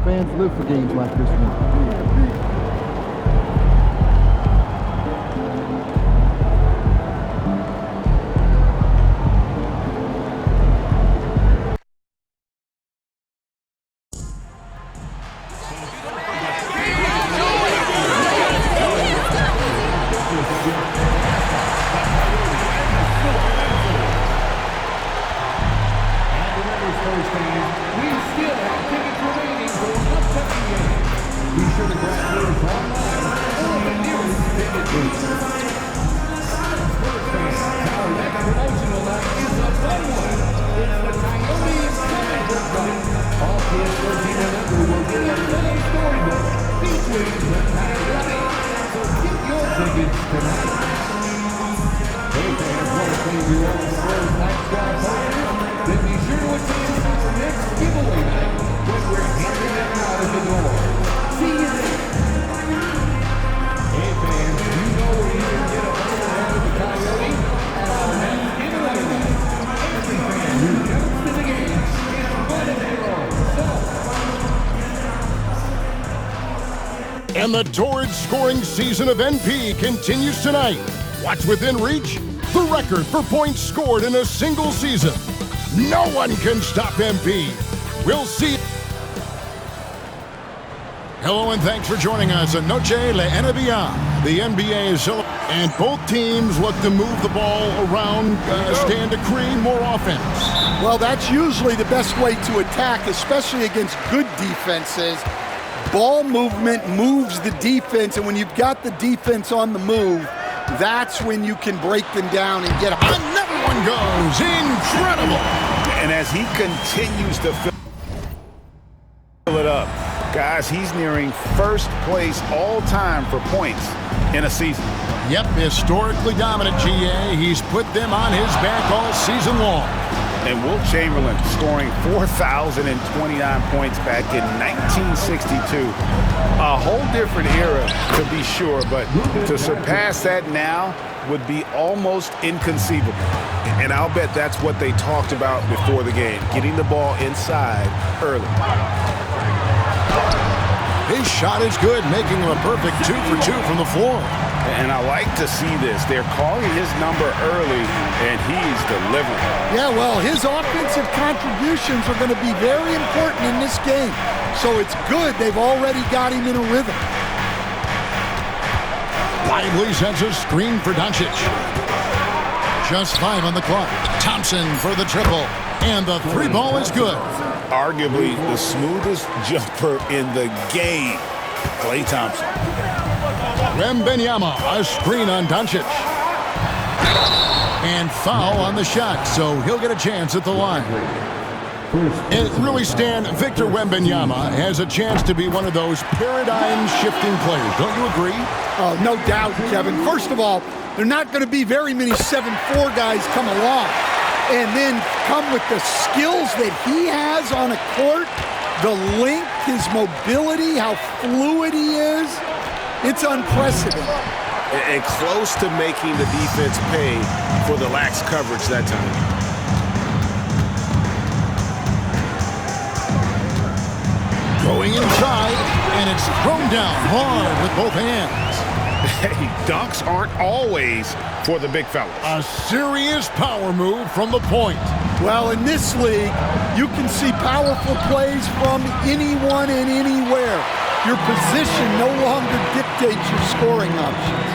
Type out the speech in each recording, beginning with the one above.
fans live for games like this one. And the torrid scoring season of NP continues tonight. Watch within reach the record for points scored in a single season. No one can stop MP. We'll see. Hello and thanks for joining us on Noche La NBA. The NBA is and both teams look to move the ball around, stand to create more offense. Well, that's usually the best way to attack, especially against good defenses. Ball movement moves the defense, and when you've got the defense on the move, that's when you can break them down and get another one goes. Incredible. And as he continues to fill it up, guys, he's nearing first place all-time for points in a season. Yep, historically dominant, GA. He's put them on his back all season long. And Wilt Chamberlain scoring 4,029 points back in 1962. A whole different era, to be sure, but to surpass that now would be almost inconceivable. And I'll bet that's what they talked about before the game, getting the ball inside early. His shot is good, making him a perfect 2 for 2 from the floor. And I like to see this. They're calling his number early, and he's delivering. Yeah, well, his offensive contributions are going to be very important in this game. So it's good they've already got him in a rhythm. Lively sends a screen for Doncic. Just 5 on the clock. Thompson for the triple. And the 3 ball is good. Arguably the smoothest jumper in the game, Klay Thompson. Wembanyama, a screen on Doncic. And foul on the shot, so he'll get a chance at the line. And really, Stan, Victor Wembanyama has a chance to be one of those paradigm-shifting players. Don't you agree? Oh, no doubt, Kevin. First of all, there are not going to be very many 7'4" guys come along and then come with the skills that he has on a court, the length, his mobility, how fluid he is. It's unprecedented. And close to making the defense pay for the lax coverage that time. Going inside, and it's thrown down hard with both hands. Hey, dunks aren't always for the big fellas. A serious power move from the point. Well, in this league, you can see powerful plays from anyone and anywhere. Your position no longer dictates your scoring options.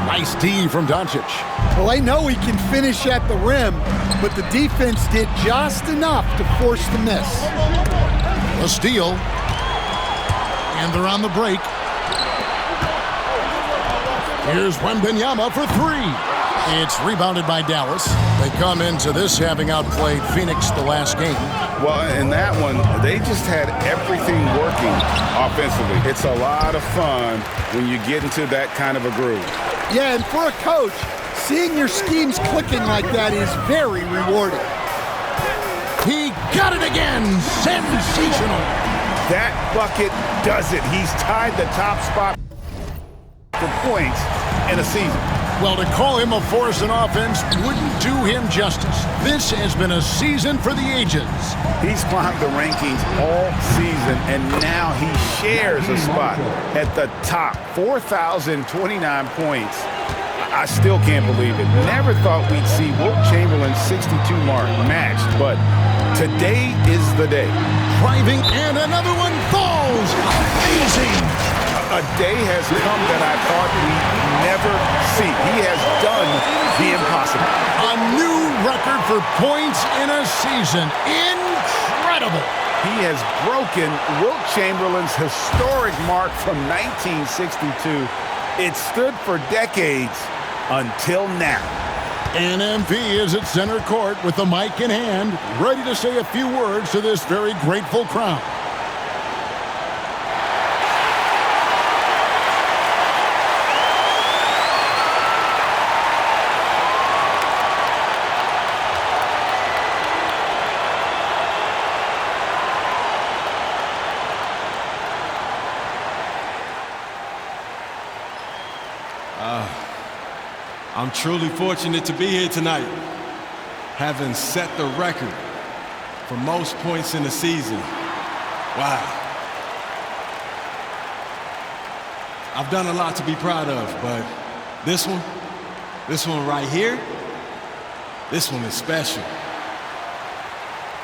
Nice D from Doncic. Well, they know he can finish at the rim, but the defense did just enough to force the miss. A steal. And they're on the break. Here's Wembanyama for 3. It's rebounded by Dallas. They come into this having outplayed Phoenix the last game. Well, in that one, they just had everything working offensively. It's a lot of fun when you get into that kind of a groove. Yeah, and for a coach, seeing your schemes clicking like that is very rewarding. He got it again. Sensational. That bucket does it. He's tied the top spot for points in a season. Well, to call him a force in offense wouldn't do him justice. This has been a season for the ages. He's climbed the rankings all season, and now he shares a spot at the top. 4,029 points. I still can't believe it. Never thought we'd see Wilt Chamberlain's 62 mark matched, but today is the day. Driving, and another one falls. Amazing. A day has come that I thought we'd never see. He has done the impossible. A new record for points in a season. Incredible. He has broken Wilt Chamberlain's historic mark from 1962. It stood for decades until now. NMP is at center court with the mic in hand, ready to say a few words to this very grateful crowd. I'm truly fortunate to be here tonight, having set the record for most points in a season. Wow. I've done a lot to be proud of, but this one right here, this one is special.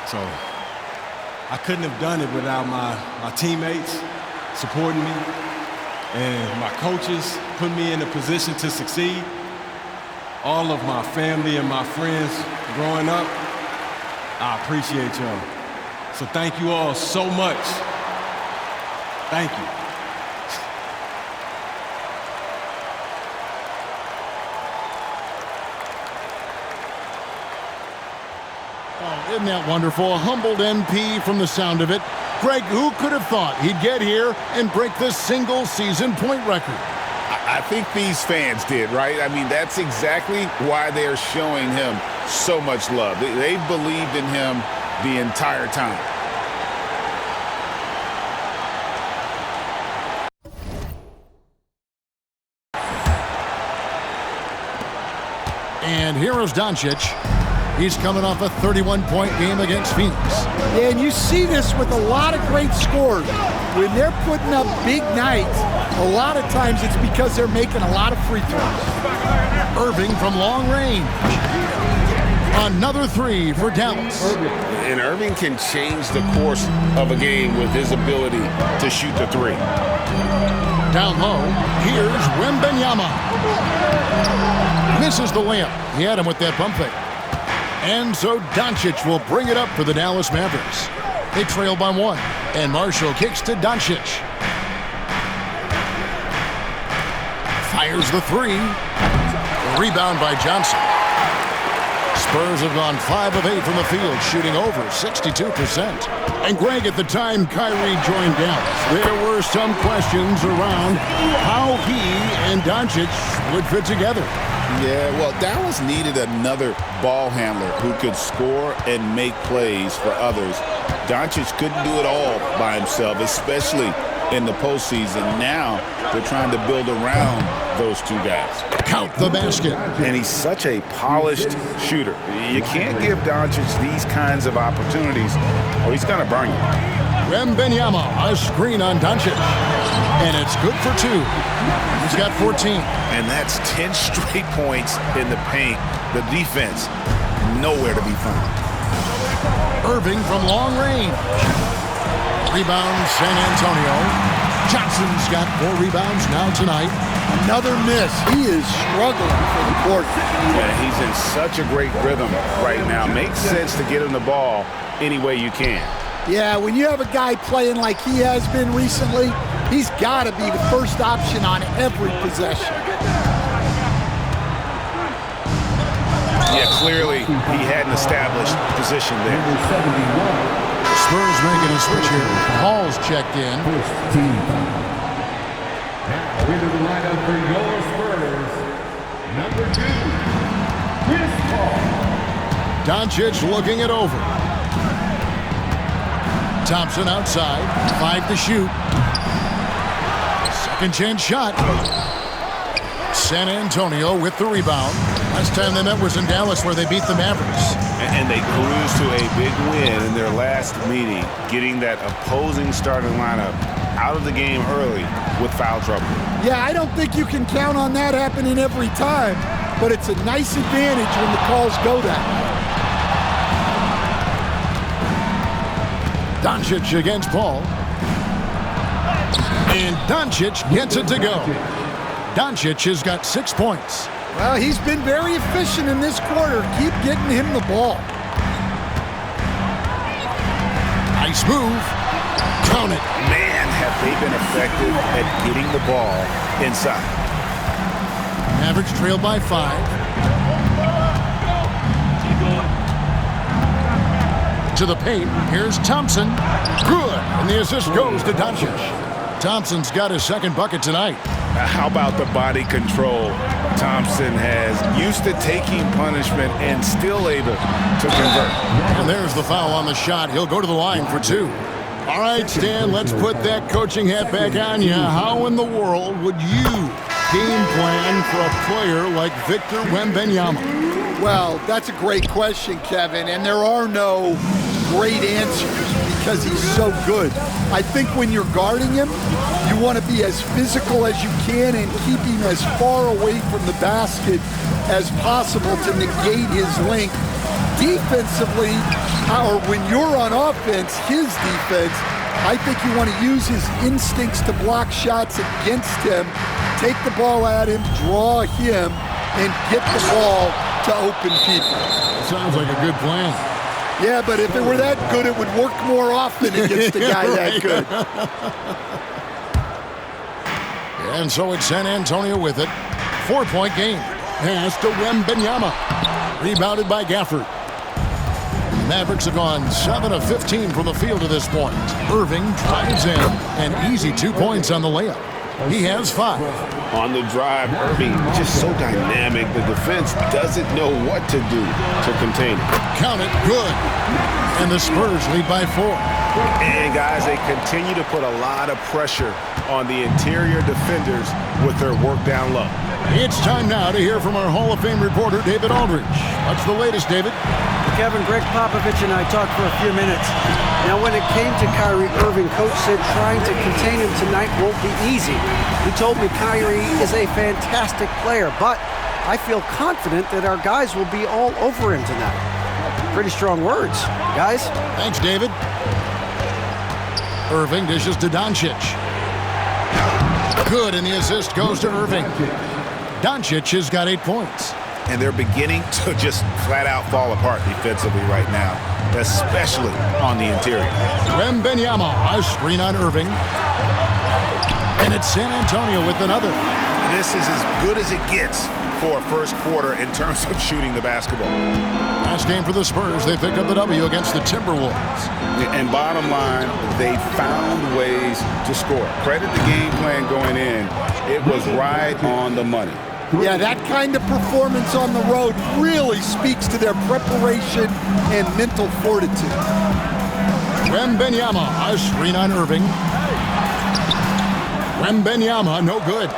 So I couldn't have done it without my teammates supporting me and my coaches putting me in a position to succeed. All of my family and my friends growing up, I appreciate y'all. So thank you all so much. Thank you. Oh, isn't that wonderful? A humbled MP from the sound of it. Greg, who could have thought he'd get here and break the single-season point record? I think these fans did, right? I mean, that's exactly why they're showing him so much love. They've believed in him the entire time. And here is Doncic. He's coming off a 31-point game against Phoenix. Yeah, and you see this with a lot of great scores. When they're putting up big nights, a lot of times it's because they're making a lot of free throws. Irving from long range. Another three for Dallas. And Irving can change the course of a game with his ability to shoot the three. Down low, here's Wembanyama. Misses the layup. He had him with that pump fake. And so Doncic will bring it up for the Dallas Mavericks. They trail by one, and Marshall kicks to Doncic. Fires the three. Rebound by Johnson. Spurs have gone 5 of 8 from the field, shooting over 62%. And Greg, at the time Kyrie joined Dallas, there were some questions around how he and Doncic would fit together. Yeah, well, Dallas needed another ball handler who could score and make plays for others. Doncic couldn't do it all by himself, especially in the postseason. Now they're trying to build around those two guys. Count the basket. And he's such a polished shooter. You can't give Doncic these kinds of opportunities or he's going to burn you. Wembanyama, a screen on Doncic. And it's good for 2. He's got 14. And that's 10 straight points in the paint. The defense, nowhere to be found. Irving from long range. Rebound, San Antonio. Johnson's got 4 rebounds now tonight. Another miss. He is struggling for the court. Yeah, he's in such a great rhythm right now. Makes sense to get him the ball any way you can. Yeah, when you have a guy playing like he has been recently, he's got to be the first option on every possession. Yeah, clearly he had an established position there. Spurs making a switch here. Hall's checked in. Now into the lineup for your Spurs, number 2, Chris Paul. Doncic looking it over. Thompson outside, 5 to shoot. Second chance shot. San Antonio with the rebound. Last time they met was in Dallas, where they beat the Mavericks. And they cruised to a big win in their last meeting, getting that opposing starting lineup out of the game early with foul trouble. Yeah, I don't think you can count on that happening every time, but it's a nice advantage when the calls go that way. Doncic against Paul. And Doncic gets it to go. Doncic has got 6 points. Well, he's been very efficient in this quarter. Keep getting him the ball. Nice move. Count it. Man, have they been effective at getting the ball inside. Mavericks trailed by 5. To the paint. Here's Thompson. Good. And the assist goes to Doncic. Thompson's got his second bucket tonight. How about the body control Thompson has? Used to taking punishment and still able to convert. And there's the foul on the shot. He'll go to the line for 2. All right, Stan, let's put that coaching hat back on you. How in the world would you game plan for a player like Victor Wembanyama? Well, that's a great question, Kevin, and there are no great answers because he's so good. I think when you're guarding him, you want to be as physical as you can and keep him as far away from the basket as possible to negate his length. Defensively, or when you're on offense, his defense, I think you want to use his instincts to block shots against him, take the ball at him, draw him, and get the ball to open people. Sounds like a good plan. Yeah, but if it were that good, it would work more often against a guy that good. And so it's San Antonio with it. 4-point game. Pass to Wembanyama. Rebounded by Gafford. Mavericks have gone 7 of 15 from the field to this point. Irving drives in, and easy 2 points on the layup. He has 5. On the drive, Irving just so dynamic. The defense doesn't know what to do to contain it. Count it, good. And the Spurs lead by 4. And guys, they continue to put a lot of pressure on the interior defenders with their work down low. It's time now to hear from our Hall of Fame reporter, David Aldridge. What's the latest, David? Kevin, Greg Popovich and I talked for a few minutes. Now, when it came to Kyrie Irving, Coach said trying to contain him tonight won't be easy. He told me Kyrie is a fantastic player, but I feel confident that our guys will be all over him tonight. Pretty strong words, guys. Thanks, David. Irving dishes to Doncic. Good, and the assist goes to Irving. Doncic has got 8 points. And they're beginning to just flat out fall apart defensively right now, especially on the interior. Wembanyama, a screen on Irving. And it's San Antonio with another. This is as good as it gets for a first quarter in terms of shooting the basketball. Last game for the Spurs, they picked up the W against the Timberwolves. And bottom line, they found ways to score. Credit the game plan going in. It was right on the money. Yeah, that kind of performance on the road really speaks to their preparation and mental fortitude. Wembanyama, a screen on Irving. Wembanyama, no good.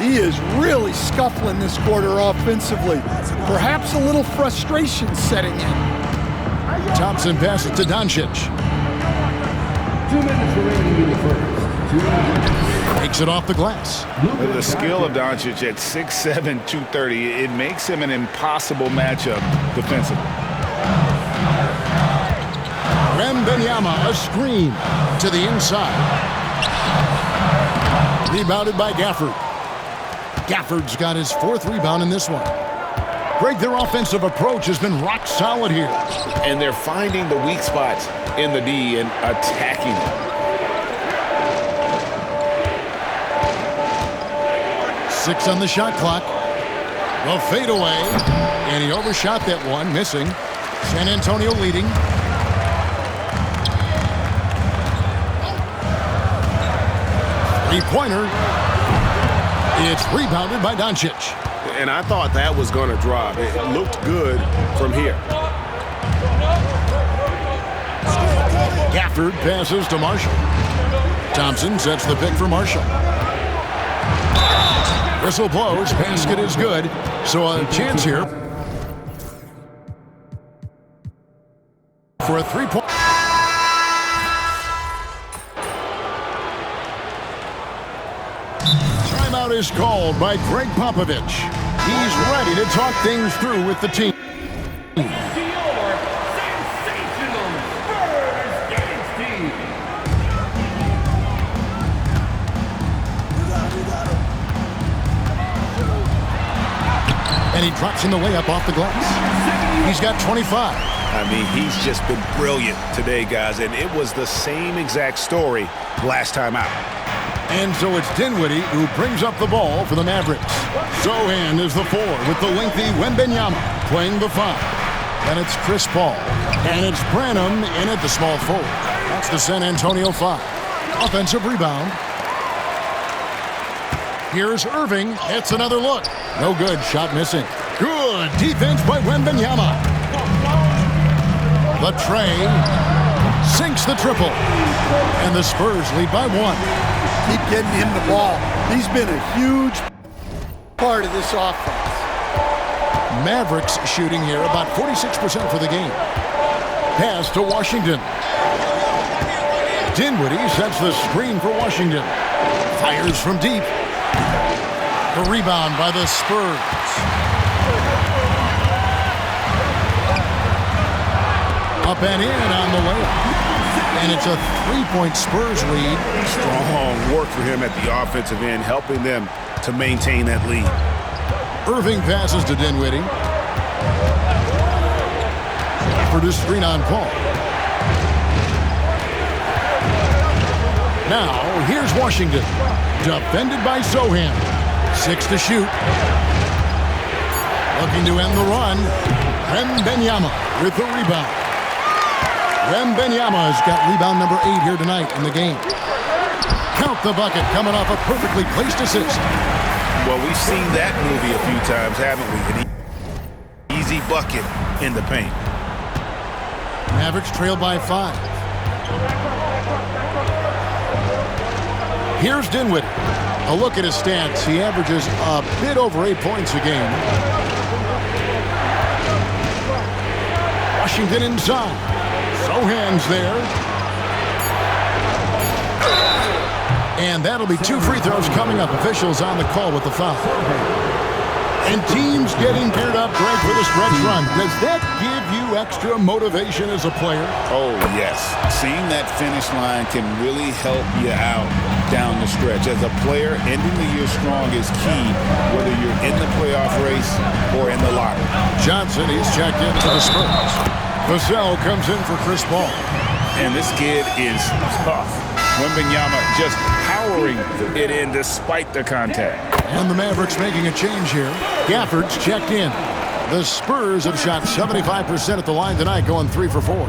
He is really scuffling this quarter offensively. Perhaps a little frustration setting in. Thompson passes to Doncic. 2 minutes remaining in the first. 2 minutes. Takes it off the glass. The skill of Doncic at 6'7", 230, it makes him an impossible matchup defensively. Wembanyama, a screen to the inside. Rebounded by Gafford. Gafford's got his 4th rebound in this one. Greg, their offensive approach has been rock solid here. And they're finding the weak spots in the D and attacking them. 6 on the shot clock. The fadeaway, and he overshot that one, missing. San Antonio leading. Three-pointer. It's rebounded by Doncic. And I thought that was going to drop. It looked good from here. Gafford passes to Marshall. Thompson sets the pick for Marshall. Whistle blows, basket is good. So a chance here for a three-point. Timeout is called by Greg Popovich. He's ready to talk things through with the team. Your sensational Spurs dynasty. And he drops in the layup off the glass. He's got 25. I mean, he's just been brilliant today, guys, and it was the same exact story last time out. And so it's Dinwiddie who brings up the ball for the Mavericks. Sohan is the 4 with the lengthy Wembanyama playing the 5. And it's Chris Paul. And it's Branham in at the small forward. That's the San Antonio 5. Offensive rebound. Here's Irving. It's another look. No good. Shot missing. Good defense by Wembanyama. The tray sinks the triple. And the Spurs lead by 1. Keep getting him the ball. He's been a huge part of this offense. Mavericks shooting here about 46% for the game. Pass to Washington. Dinwiddie sets the screen for Washington. Fires from deep. The rebound by the Spurs. Up and in on the layup. And it's a 3-point Spurs lead. Strong work for him at the offensive end, helping them to maintain that lead. Irving passes to Dinwiddie. For the screen on Paul. Now, here's Washington. Defended by Sohan. 6 to shoot. Looking to end the run. Wembanyama with the rebound. Wembanyama's got rebound number 8 here tonight in the game. Count the bucket coming off a perfectly placed assist. Well, we've seen that movie a few times, haven't we? An easy bucket in the paint. Mavericks trail by 5. Here's Dinwiddie. A look at his stats. He averages a bit over 8 points a game. Washington inside. Sohan's there. And that'll be 2 free throws coming up. Officials on the call with the foul. And teams getting geared up, Greg, for the stretch run. Does that give you extra motivation as a player? Oh, yes. Seeing that finish line can really help you out down the stretch. As a player, ending the year strong is key, whether you're in the playoff race or in the lottery. Johnson, he's checked in for the Spurs. Vassell comes in for Chris Paul. And this kid is tough. Wembanyama just powering it in despite the contact. And the Mavericks making a change here. Gafford's checked in. The Spurs have shot 75% at the line tonight, going 3 for 4.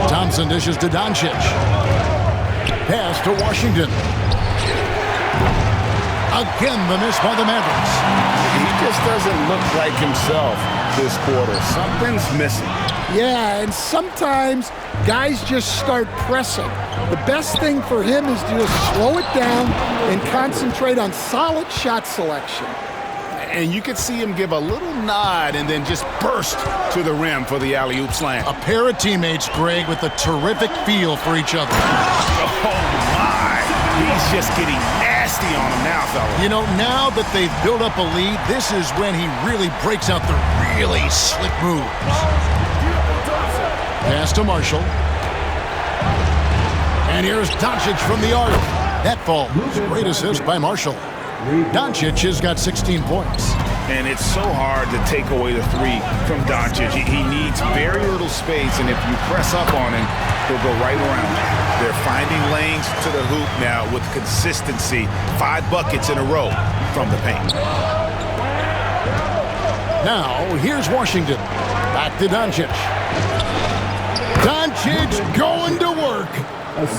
Thompson dishes to Doncic. Pass to Washington. Again, the miss by the Mavericks. He just doesn't look like himself this quarter. Something's missing. Yeah, and sometimes guys just start pressing. The best thing for him is to just slow it down and concentrate on solid shot selection. And you could see him give a little nod and then just burst to the rim for the alley-oop slam. A pair of teammates, Greg, with a terrific feel for each other. Oh, my. He's just getting nasty on him now, fella. You know, now that they've built up a lead, this is when he really breaks out the really slick moves. Pass to Marshall. And here's Doncic from the arc. That falls. Great assist by Marshall. Doncic has got 16 points. And it's so hard to take away the 3 from Doncic. He needs very little space, and if you press up on him, he'll go right around. They're finding lanes to the hoop now with consistency. 5 buckets in a row from the paint. Now, here's Washington. Back to Doncic. Doncic going to work.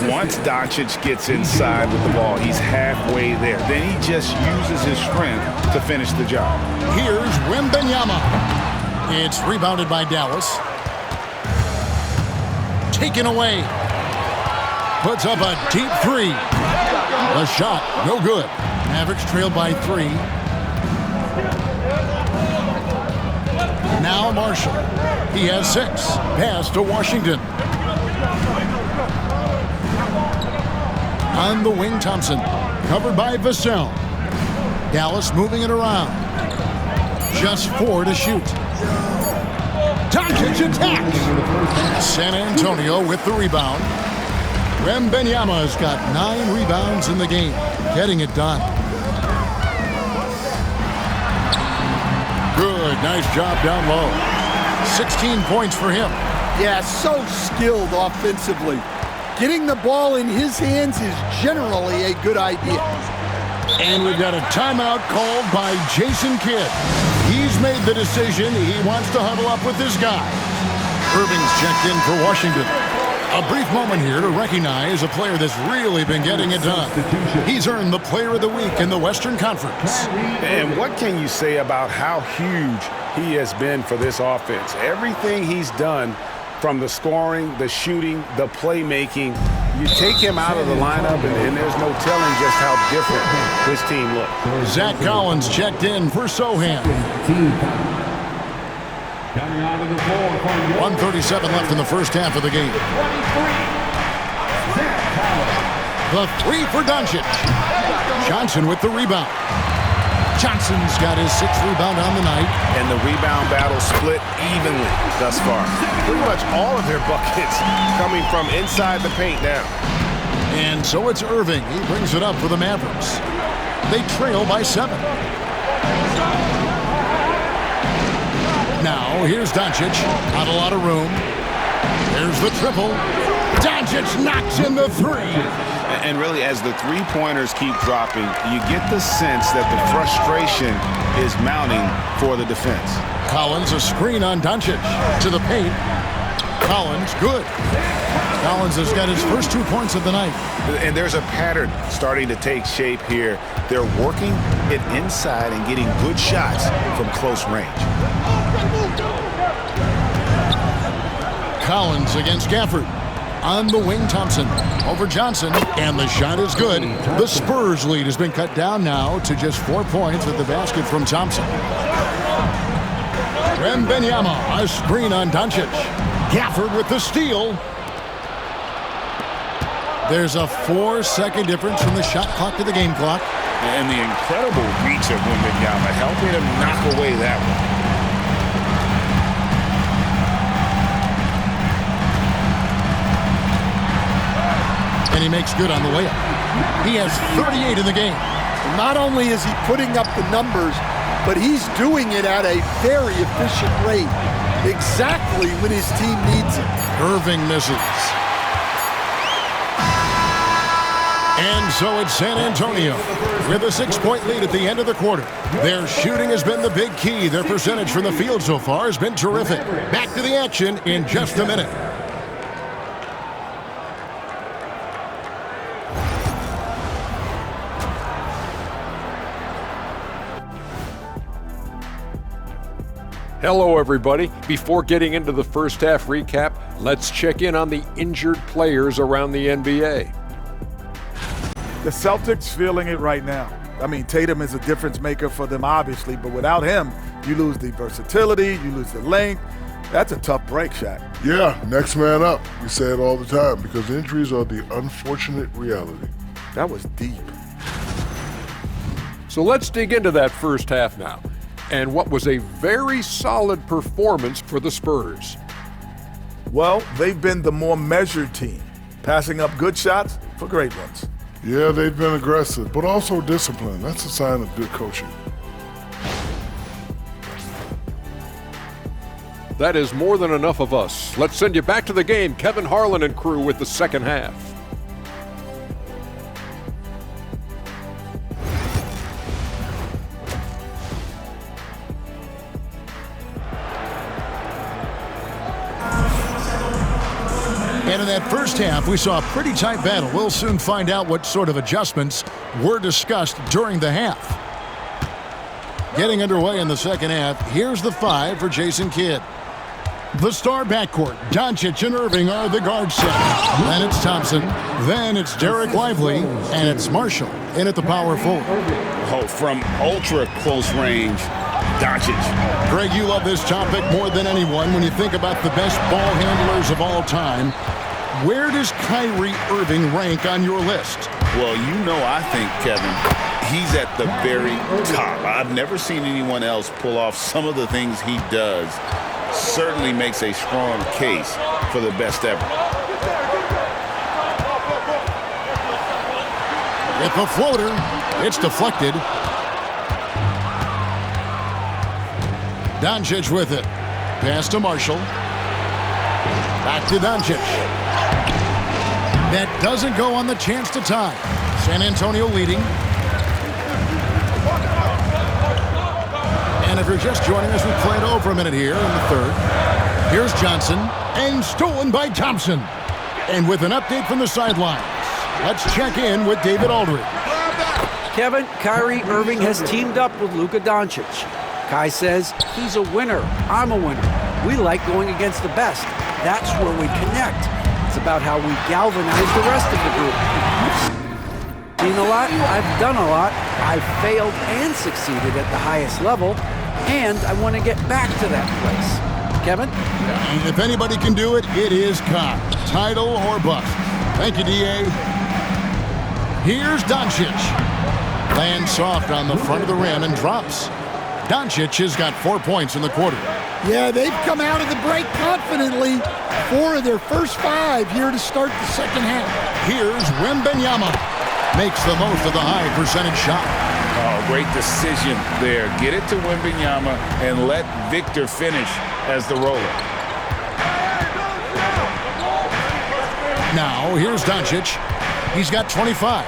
Once Doncic gets inside with the ball, he's halfway there. Then he just uses his strength to finish the job. Here's Wembanyama. It's rebounded by Dallas. Taken away. Puts up a deep 3. The shot, no good. Mavericks trail by 3. Now Marshall. He has 6. Pass to Washington. On the wing, Thompson. Covered by Vassell. Dallas moving it around. Just 4 to shoot. Doncic attacks. San Antonio with the rebound. Wembanyama's got 9 rebounds in the game. Getting it done. Good, nice job down low. 16 points for him. Yeah, so skilled offensively. Getting the ball in his hands is generally a good idea. And we've got a timeout called by Jason Kidd. He's made the decision. He wants to huddle up with this guy. Irving's checked in for Washington. A brief moment here to recognize a player that's really been getting it done. He's earned the Player of the Week in the Western Conference. And what can you say about how huge he has been for this offense? Everything he's done, from the scoring, the shooting, the playmaking, you take him out of the lineup, and there's no telling just how different this team looks. Zach Collins checked in for Sohan. 1:37 left in the first half of the game. The 3 for Doncic. Johnson with the rebound. Johnson's got his 6th rebound on the night. And the rebound battle split evenly thus far. Pretty much all of their buckets coming from inside the paint now. And so it's Irving. He brings it up for the Mavericks. They trail by 7. Now, here's Doncic. Not a lot of room. There's the triple. Doncic knocks in the 3. And really, as the three-pointers keep dropping, you get the sense that the frustration is mounting for the defense. Collins, a screen on Doncic. To the paint. Collins, good. Collins has got his first 2 points of the night. And there's a pattern starting to take shape here. They're working it inside and getting good shots from close range. Collins against Gafford. On the wing, Thompson. Over Johnson. And the shot is good. The Spurs lead has been cut down now to just 4 points with the basket from Thompson. Wembanyama, a screen on Doncic. Gafford with the steal. There's a 4-second difference from the shot clock to the game clock. And the incredible reach of Wembanyama helping him knock away that one. And he makes good on the layup. He has 38 in the game. Not only is he putting up the numbers, but he's doing it at a very efficient rate. Exactly when his team needs it. Irving misses. And so it's San Antonio with a 6-point lead at the end of the quarter. Their shooting has been the big key. Their percentage from the field so far has been terrific. Back to the action in just a minute. Hello, everybody. Before getting into the first half recap, let's check in on the injured players around the NBA. The Celtics feeling it right now. I mean, Tatum is a difference maker for them, obviously, but without him, you lose the versatility, you lose the length. That's a tough break, Shaq. Yeah, next man up. We say it all the time because injuries are the unfortunate reality. That was deep. So let's dig into that first half now, and what was a very solid performance for the Spurs. Well, they've been the more measured team, passing up good shots for great ones. Yeah, they've been aggressive, but also disciplined. That's a sign of good coaching. That is more than enough of us. Let's send you back to the game. Kevin Harlan and crew with the second half. And in that first half, we saw a pretty tight battle. We'll soon find out what sort of adjustments were discussed during the half. Getting underway in the second half, here's the 5 for Jason Kidd. The star backcourt, Doncic and Irving, are the guard set. Then it's Thompson. Then it's Derek Lively. And it's Marshall in at the power forward. Oh, from ultra close range, Doncic. Greg, you love this topic more than anyone. When you think about the best ball handlers of all time, where does Kyrie Irving rank on your list? Well, I think, Kevin, he's at the very top. I've never seen anyone else pull off some of the things he does. Certainly makes a strong case for the best ever. With the floater, it's deflected. Doncic with it. Pass to Marshall. Back to Doncic. That doesn't go on the chance to tie. San Antonio leading. And if you're just joining us, we played over a minute here in the third. Here's Johnson, and stolen by Thompson. And with an update from the sidelines, let's check in with David Aldridge. Kevin, Kyrie Irving has teamed up with Luka Doncic. Kai says he's a winner. I'm a winner. We like going against the best. That's where we connect. It's about how we galvanize the rest of the group. I've seen a lot. I've done a lot. I've failed and succeeded at the highest level. And I want to get back to that place. Kevin? If anybody can do it, it is Kai. Title or bust. Thank you, D.A. Here's Doncic. Lands soft on the front of the rim and drops. Doncic has got 4 points in the quarter. Yeah, they've come out of the break confidently. 4 of their first 5 here to start the second half. Here's Wembanyama. Makes the most of the high percentage shot. Oh, great decision there. Get it to Wembanyama and let Victor finish as the roller. Now, here's Doncic. He's got 25.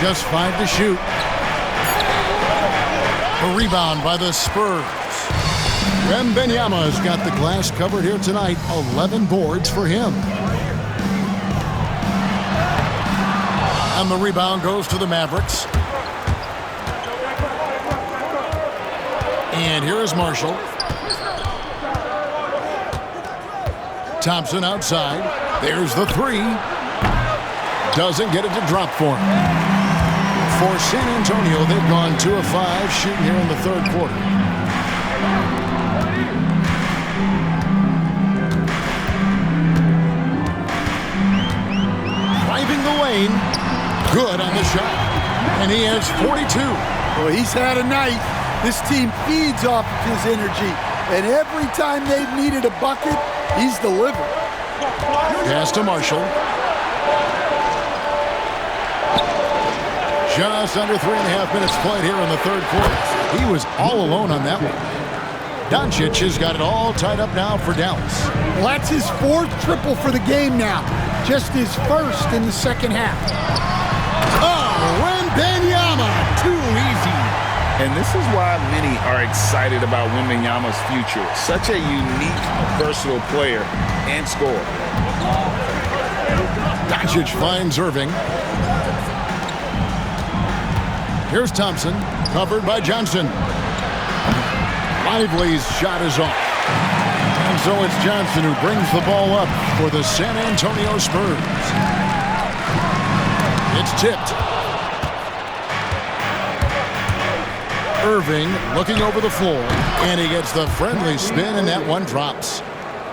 Just 5 to shoot. A rebound by the Spurs. Wembanyama's got the glass covered here tonight. 11 boards for him. And the rebound goes to the Mavericks. And here is Marshall. Thompson outside. There's the 3. Doesn't get it to drop for him. For San Antonio, they've gone 2 of 5 shooting here in the third quarter. Driving the lane. Good on the shot. And he has 42. Well, he's had a night. This team feeds off of his energy. And every time they've needed a bucket, he's delivered. Pass to Marshall. Just under 3.5 minutes played here in the third quarter. He was all alone on that one. Doncic has got it all tied up now for Dallas. Well, that's his 4th triple for the game now. Just his 1st in the second half. Oh, Wembanyama, too easy. And this is why many are excited about Wembanyama's future. Such a unique, versatile player and scorer. Doncic finds Irving. Here's Thompson, covered by Johnson. Lively's shot is off. And so it's Johnson who brings the ball up for the San Antonio Spurs. It's tipped. Irving looking over the floor, and he gets the friendly spin, and that one drops.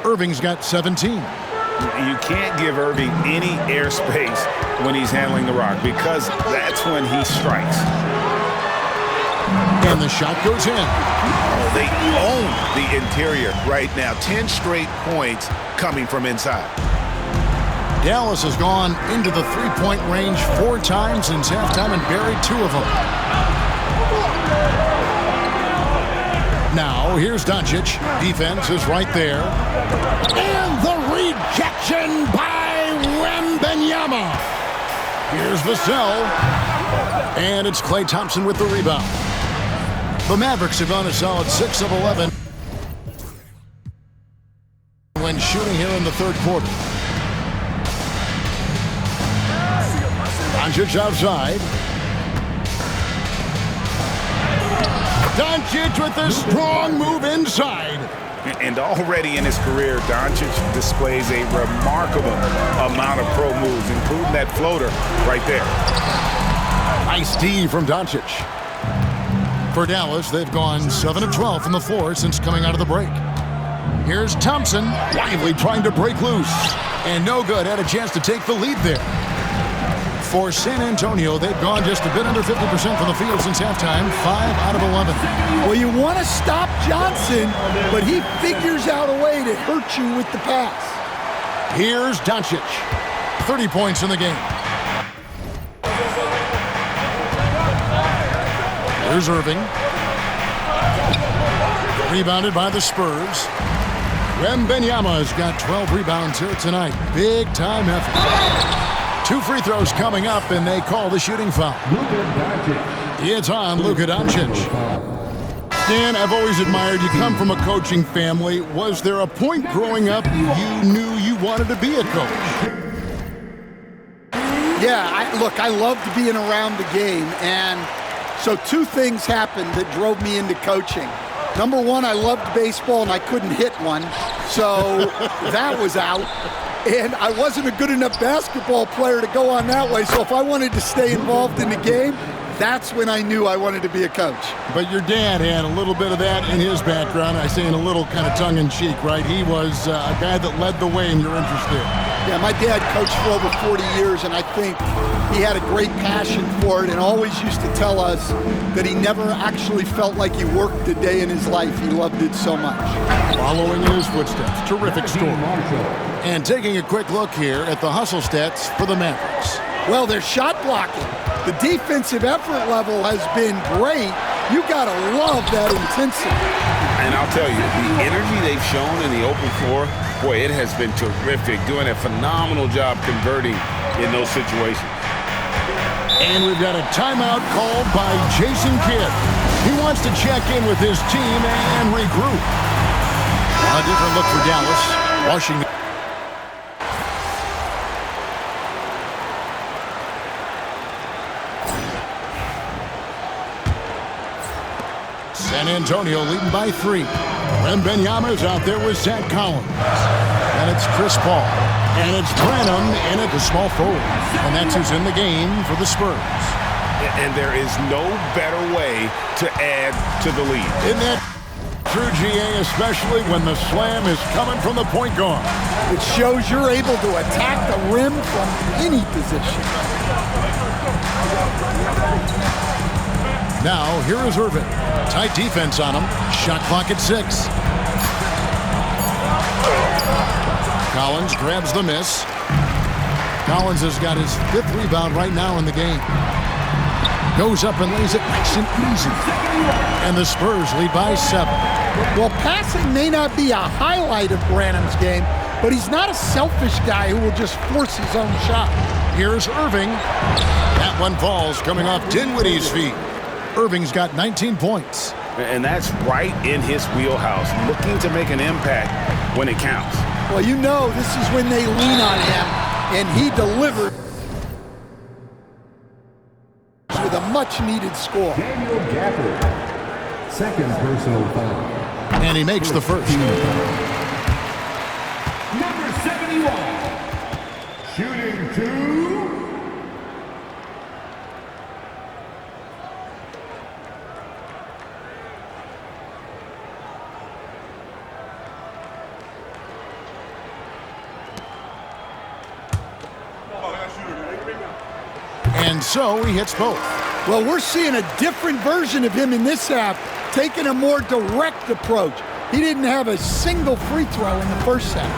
Irving's got 17. You can't give Irving any airspace when he's handling the rock because that's when he strikes. And the shot goes in. They own the interior right now. 10 straight points coming from inside. Dallas has gone into the three-point range 4 times since halftime and buried 2 of them. Now, here's Doncic. Defense is right there. And the rejection by Wembanyama. Here's the cell. And it's Klay Thompson with the rebound. The Mavericks have gone a solid 6 of 11 when shooting here in the third quarter. Doncic outside. Doncic with a strong move inside. And already in his career, Doncic displays a remarkable amount of pro moves, including that floater right there. Nice D from Doncic. For Dallas, they've gone 7 of 12 from the floor since coming out of the break. Here's Thompson, lively trying to break loose. And no good, had a chance to take the lead there. For San Antonio, they've gone just a bit under 50% from the field since halftime, 5 out of 11. Well, you want to stop Johnson, but he figures out a way to hurt you with the pass. Here's Doncic, 30 points in the game. Here's Irving. Rebounded by the Spurs. Wembanyama's got 12 rebounds here tonight. Big time effort. 2 free throws coming up, and they call the shooting foul. It's on Luka Doncic. Dan, I've always admired you. Come from a coaching family. Was there a point growing up you knew you wanted to be a coach? Yeah, look, I loved being around the game, and so 2 things happened that drove me into coaching. Number 1, I loved baseball and I couldn't hit one, so that was out. And I wasn't a good enough basketball player to go on that way, so if I wanted to stay involved in the game, that's when I knew I wanted to be a coach. But your dad had a little bit of that in his background. I say in a little kind of tongue-in-cheek, right? He was a guy that led the way in your interest there. Yeah, my dad coached for over 40 years, and I think he had a great passion for it and always used to tell us that he never actually felt like he worked a day in his life. He loved it so much. Following in his footsteps, terrific story. And taking a quick look here at the hustle stats for the Mavericks. Well, their shot blocking. The defensive effort level has been great. You got to love that intensity. And I'll tell you, the energy they've shown in the open floor, boy, it has been terrific, doing a phenomenal job converting in those situations. And we've got a timeout called by Jason Kidd. He wants to check in with his team and regroup. A different look for Dallas. Washington. San Antonio leading by 3. Wembanyama's out there with Zach Collins. And it's Chris Paul. And it's Branham in at the small forward. And that's who's in the game for the Spurs. And there is no better way to add to the lead. Isn't that true, GA, especially when the slam is coming from the point guard? It shows you're able to attack the rim from any position. Now, here is Irving. Tight defense on him. Shot clock at 6. Collins grabs the miss. Collins has got his 5th rebound right now in the game. Goes up and lays it nice and easy. And the Spurs lead by 7. Well, passing may not be a highlight of Branham's game, but he's not a selfish guy who will just force his own shot. Here's Irving. That one falls coming off Dinwiddie's feet. Irving's got 19 points. And that's right in his wheelhouse, looking to make an impact when it counts. Well, you know this is when they lean on him, and he delivered with a much-needed score. Daniel Gafford, 2nd personal foul. And he makes the first. Number 71, shooting 2. And so he hits both. Well, we're seeing a different version of him in this half, taking a more direct approach. He didn't have a single free throw in the first half.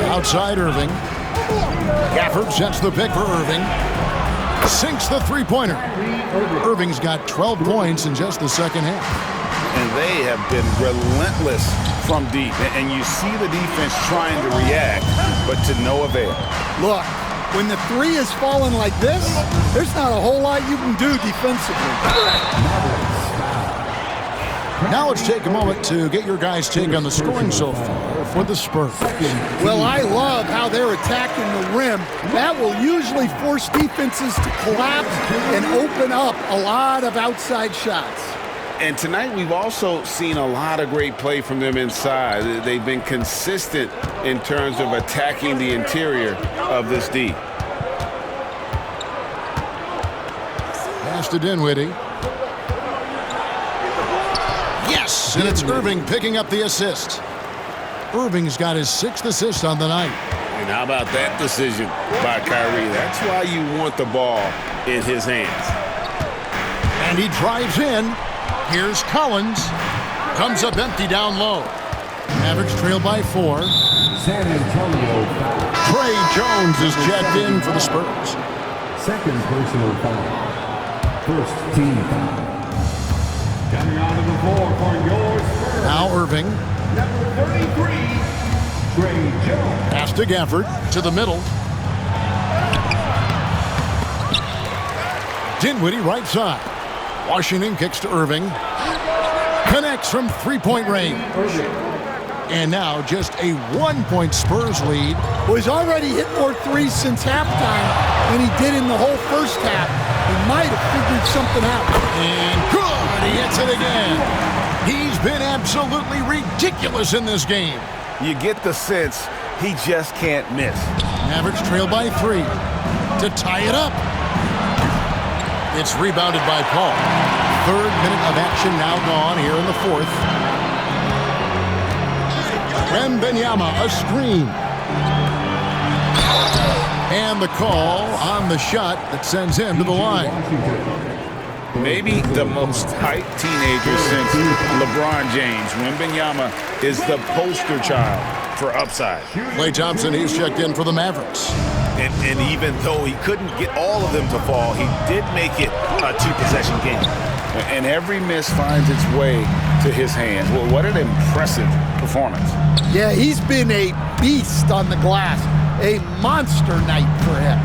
Outside Irving. Gafford sets the pick for Irving. Sinks the three-pointer. Irving's got 12 points in just the second half. And they have been relentless from deep. And you see the defense trying to react, but to no avail. Look, when the 3 is falling like this, there's not a whole lot you can do defensively. Now let's take a moment to get your guys' take on the scoring so far for the Spurs. Well, I love how they're attacking the rim, that will usually force defenses to collapse and open up a lot of outside shots. And tonight we've also seen a lot of great play from them inside. They've been consistent in terms of attacking the interior of this D. Pass to Dinwiddie. Yes, and it's Irving picking up the assist. Irving's got his 6th assist on the night. And how about that decision by Kyrie? That's why you want the ball in his hands. And he drives in. Here's Collins. Comes up empty down low. Mavericks trail by 4. San Antonio foul. Trey Jones is checked in for the Spurs. Second personal foul. First team foul. Coming onto the floor for your Spurs. Now Irving. Number 33, Trey Jones. Pass to Gafford. To the middle. Dinwiddie right side. Washington kicks to Irving. Connects from 3-point range. And now just a 1-point Spurs lead. Well, he's already hit more threes since halftime than he did in the whole first half. He might have figured something out. And good, he hits it again. He's been absolutely ridiculous in this game. You get the sense he just can't miss. Mavericks trail by 3 to tie it up. It's rebounded by Paul. 3rd minute of action now gone here in the 4th. Wembanyama, a screen. And the call on the shot that sends him to the line. Maybe the most hyped teenager since LeBron James. Wembanyama is the poster child for upside. Klay Thompson, he's checked in for the Mavericks. And even though he couldn't get all of them to fall, he did make it a 2-possession game. And every miss finds its way to his hands. Well, what an impressive performance. Yeah, he's been a beast on the glass. A monster night for him.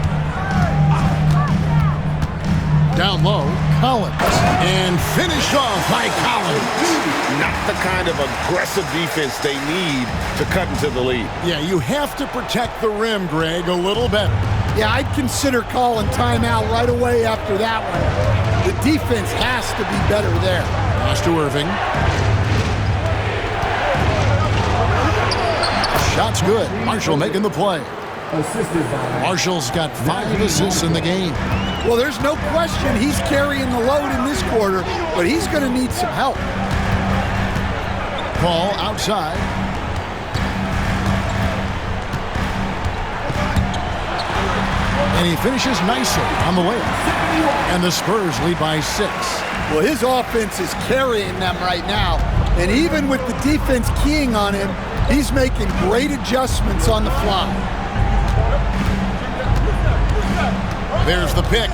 Down low, Collins. And finished off by Collins. Not the kind of aggressive defense they need to cut into the lead. Yeah, you have to protect the rim, Greg, a little better. Yeah, I'd consider calling timeout right away after that one. The defense has to be better there. Pass to Irving. Shot's good. Marshall making the play. Marshall's got 5 assists in the game. Well, there's no question he's carrying the load in this quarter, but he's going to need some help. Paul outside. And he finishes nicely on the layup. And the Spurs lead by 6. Well, his offense is carrying them right now. And even with the defense keying on him, he's making great adjustments on the fly. There's the pick.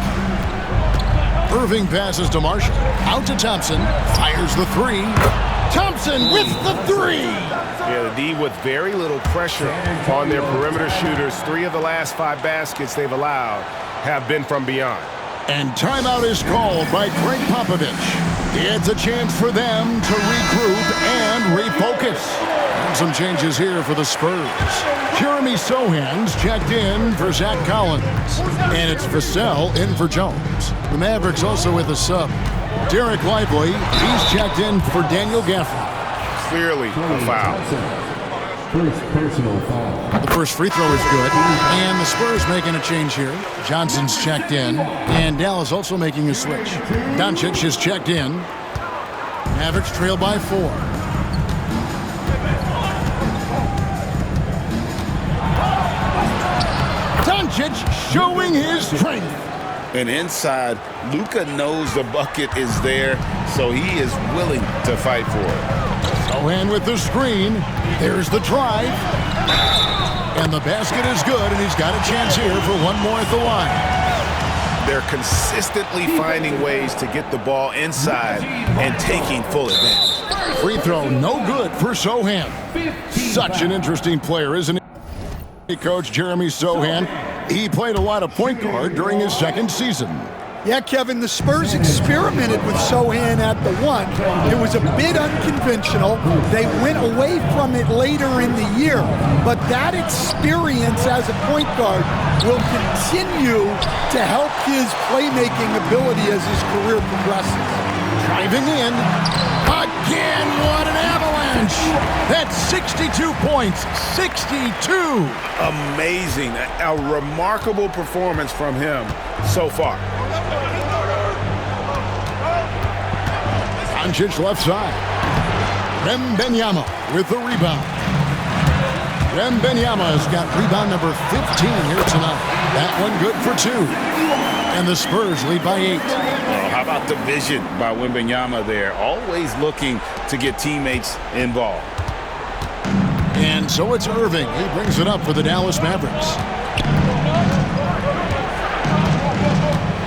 Irving passes to Marshall. Out to Thompson. Fires the 3. Thompson with the 3. Yeah, the D with very little pressure on their perimeter shooters. 3 of the last 5 baskets they've allowed have been from beyond. And timeout is called by Greg Popovich. It's a chance for them to regroup and refocus. And some changes here for the Spurs. Jeremy Sohan's checked in for Zach Collins. And it's Vassell in for Jones. The Mavericks also with a sub. Derek Lively, he's checked in for Daniel Gafford. Clearly a foul. First personal foul. The first free throw is good. And the Spurs making a change here. Johnson's checked in. And Dallas also making a switch. Doncic is checked in. Mavericks trail by 4. Doncic showing his strength. And inside, Luka knows the bucket is there, so he is willing to fight for it. Sohan with the screen. There's the drive. And the basket is good, and he's got a chance here for one more at the line. They're consistently finding ways to get the ball inside and taking full advantage. Free throw, no good for Sohan. Such an interesting player, isn't he? Coach Jeremy Sohan. He played a lot of point guard during his second season. Yeah, Kevin, the Spurs experimented with Sochan at the 1. It was a bit unconventional. They went away from it later in the year, but that experience as a point guard will continue to help his playmaking ability as his career progresses. Driving in. Again, what an avalanche. That's 62 points. 62. Amazing. A remarkable performance from him so far. Doncic left side. Wembanyama with the rebound. Wembanyama's got rebound number 15 here tonight. That one good for 2. And the Spurs lead by 8. Oh, how about the vision by Wembanyama there? Always looking to get teammates involved. And so it's Irving. He brings it up for the Dallas Mavericks.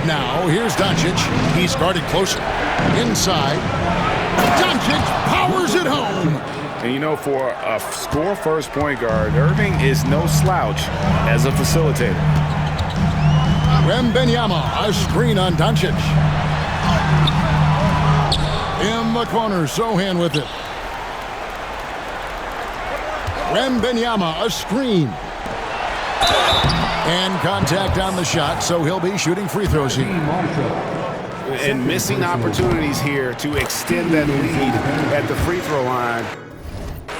Now, here's Doncic. He's guarded closer. Inside. Doncic powers it home. And you know, for a score-first point guard, Irving is no slouch as a facilitator. Wembanyama, a screen on Doncic. In the corner, Sochan with it. Wembanyama, a screen. And contact on the shot, so he'll be shooting free throws here. And missing opportunities here to extend that lead at the free throw line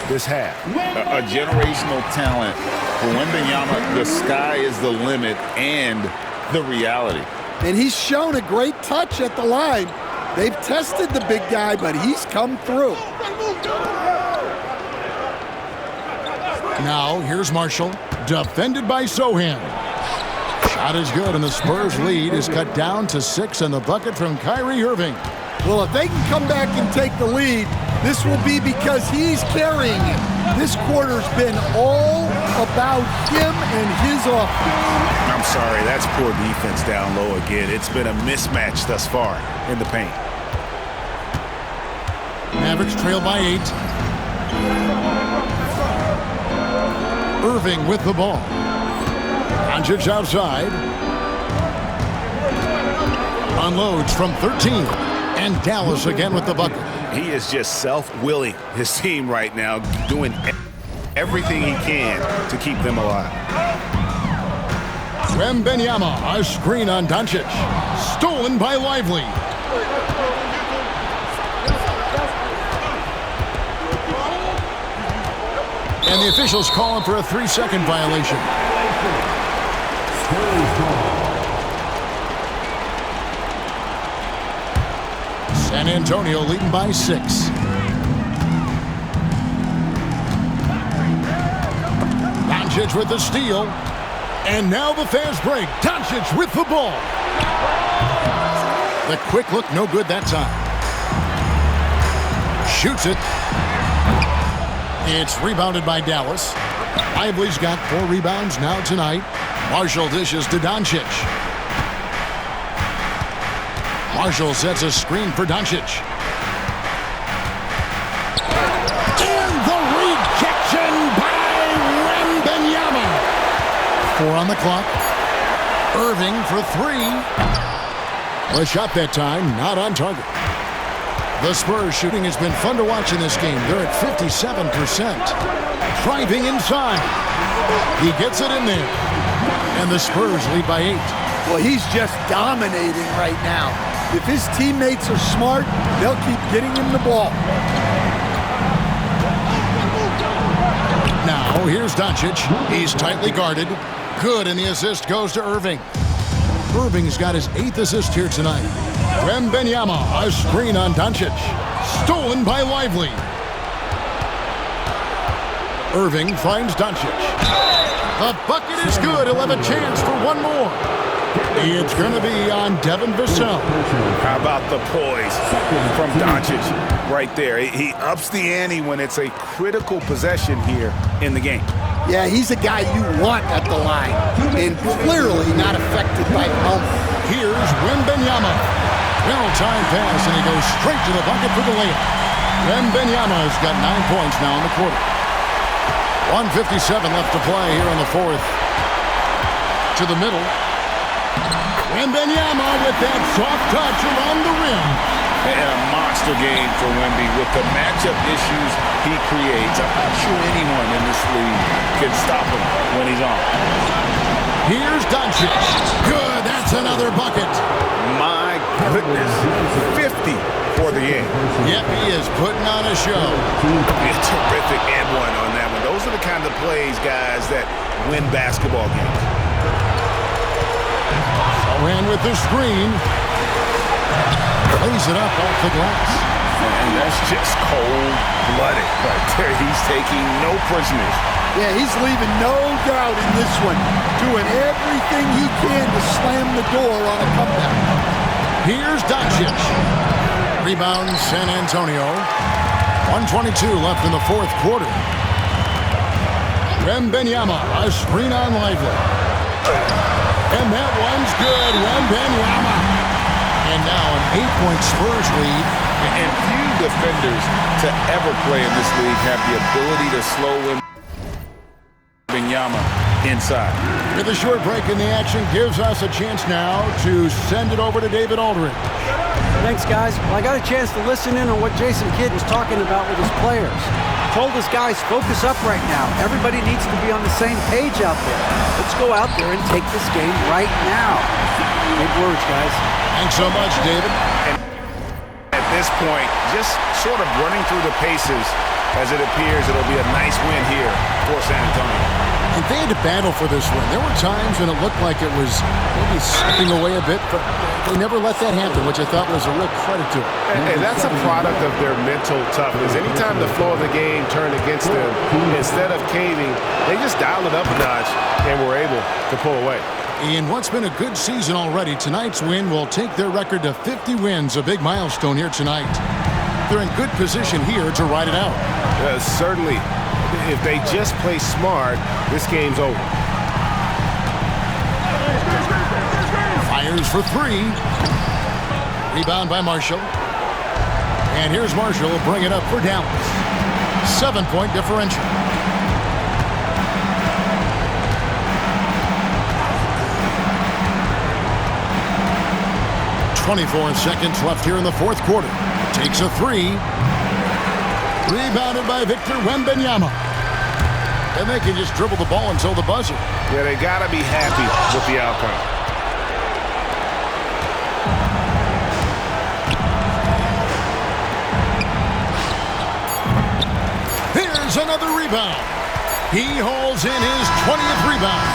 this half. A generational talent. For Wembanyama, the sky is the limit and the reality. And he's shown a great touch at the line. They've tested the big guy, but he's come through. Now, here's Marshall, defended by Sochan. Shot is good, and the Spurs lead is cut down to 6, and the bucket from Kyrie Irving. Well, if they can come back and take the lead, this will be because he's carrying it. This quarter's been all about him and his offense. I'm sorry, that's poor defense down low again. It's been a mismatch thus far in the paint. Mavericks trail by 8. Irving with the ball. Doncic outside. Unloads from 13. And Dallas again with the bucket. He is just self-willing his team right now, doing everything he can to keep them alive. Wembanyama, a screen on Doncic. Stolen by Lively. And the officials call him for a 3-second violation. San Antonio leading by 6. Doncic with the steal. And now the fast break. Doncic with the ball. The quick look, no good that time. Shoots it. It's rebounded by Dallas. Lively's got 4 rebounds now tonight. Marshall dishes to Doncic. Marshall sets a screen for Doncic. And the rejection by Wembanyama. 4 on the clock. Irving for 3. The shot that time, not on target. The Spurs shooting has been fun to watch in this game. They're at 57%. Driving inside. He gets it in there. And the Spurs lead by 8. Well, he's just dominating right now. If his teammates are smart, they'll keep getting him the ball. Now, here's Doncic. He's tightly guarded. Good, and the assist goes to Irving. Irving's got his 8th assist here tonight. Wembanyama, a screen on Doncic. Stolen by Lively. Irving finds Doncic. The bucket is good. He'll have a chance for one more. It's going to be on Devin Vassell. How about the poise from Doncic right there? He ups the ante when it's a critical possession here in the game. Yeah, he's a guy you want at the line, and clearly not affected by helmet. Here's Wembanyama. Well-timed pass, and he goes straight to the bucket for the layup. Wembanyama's got 9 points now in the quarter. 1:57 left to play here in the 4th. To the middle. Wembanyama with that soft touch around the rim. And a monster game for Wemby with the matchup issues he creates. I'm not sure anyone in this league can stop him when he's on. Here's Doncic. Good, that's another bucket. My goodness, 50 for the game. Yep, he is putting on a show. A terrific and one on that one. Those are the kind of plays, guys, that win basketball games. Ran with the screen. Lays it up off the glass. And that's just cold-blooded right there. He's taking no prisoners. Yeah, he's leaving no doubt in this one. Doing everything he can to slam the door on a comeback. Here's Doncic. Rebound San Antonio. 1:22 left in the fourth quarter. Wembanyama, a screen on Lively. And that one's good. Wembanyama. And now an 8-point Spurs lead. And few defenders to ever play in this league have the ability to slow Wembanyama inside. With a short break in the action, gives us a chance now to send it over to David Aldridge. Thanks, guys. Well, I got a chance to listen in on what Jason Kidd was talking about with his players. Told his guys, focus up right now. Everybody needs to be on the same page out there. Let's go out there and take this game right now. Big words, guys. Thanks so much, David. And at this point, just sort of running through the paces as it appears it'll be a nice win here for San Antonio. And they had to battle for this win. There were times when it looked like it was maybe slipping away a bit, but they never let that happen, which I thought was a real credit to them. And that's a product of their mental toughness. Anytime the flow of the game turned against them, instead of caving, they just dialed it up a notch and were able to pull away. In what's been a good season already, tonight's win will take their record to 50 wins, a big milestone here tonight. They're in good position here to ride it out. Certainly. If they just play smart, this game's over. Fires for three. Rebound by Marshall. And here's Marshall, bring it up for Dallas. 7-point differential. .24 seconds left here in the fourth quarter. Takes a three. Rebounded by Victor Wembanyama. And they can just dribble the ball until the buzzer. Yeah, they got to be happy with the outcome. Here's another rebound. He hauls in his 20th rebound.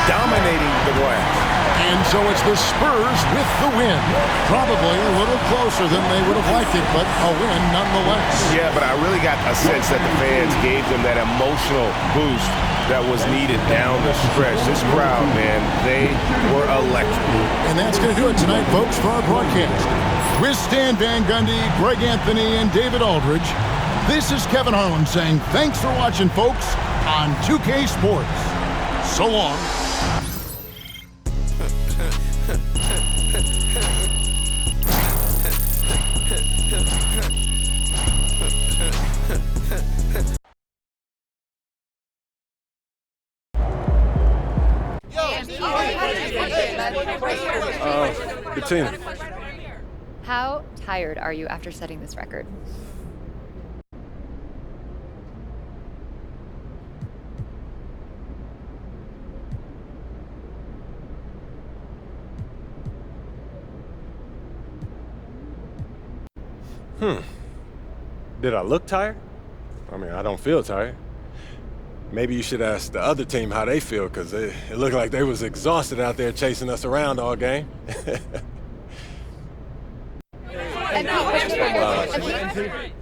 Dominating the glass. And so it's the Spurs with the win. Probably a little closer than they would have liked it, but a win nonetheless. Yeah, but I really got a sense that the fans gave them that emotional boost that was needed down the stretch. This crowd, man, they were electric. And that's going to do it tonight, folks, for our broadcast. With Stan Van Gundy, Greg Anthony, and David Aldridge, this is Kevin Harlan saying thanks for watching, folks, on 2K Sports. So long. Bettina. How tired are you after setting this record? Did I look tired? I mean, I don't feel tired. Maybe you should ask the other team how they feel, because it looked like they was exhausted out there chasing us around all game.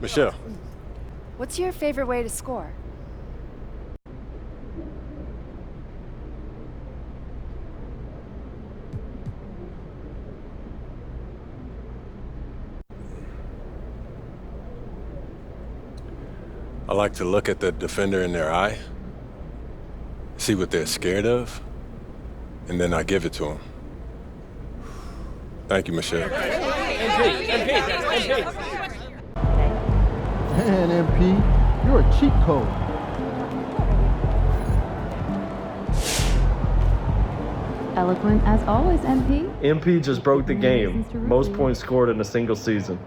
Michelle. What's your favorite way to score? I like to look at the defender in their eye, see what they're scared of, and then I give it to them. Thank you, Michelle. Man, MP, you're a cheat code. Eloquent as always, MP. MP just broke the game. Most points scored in a single season.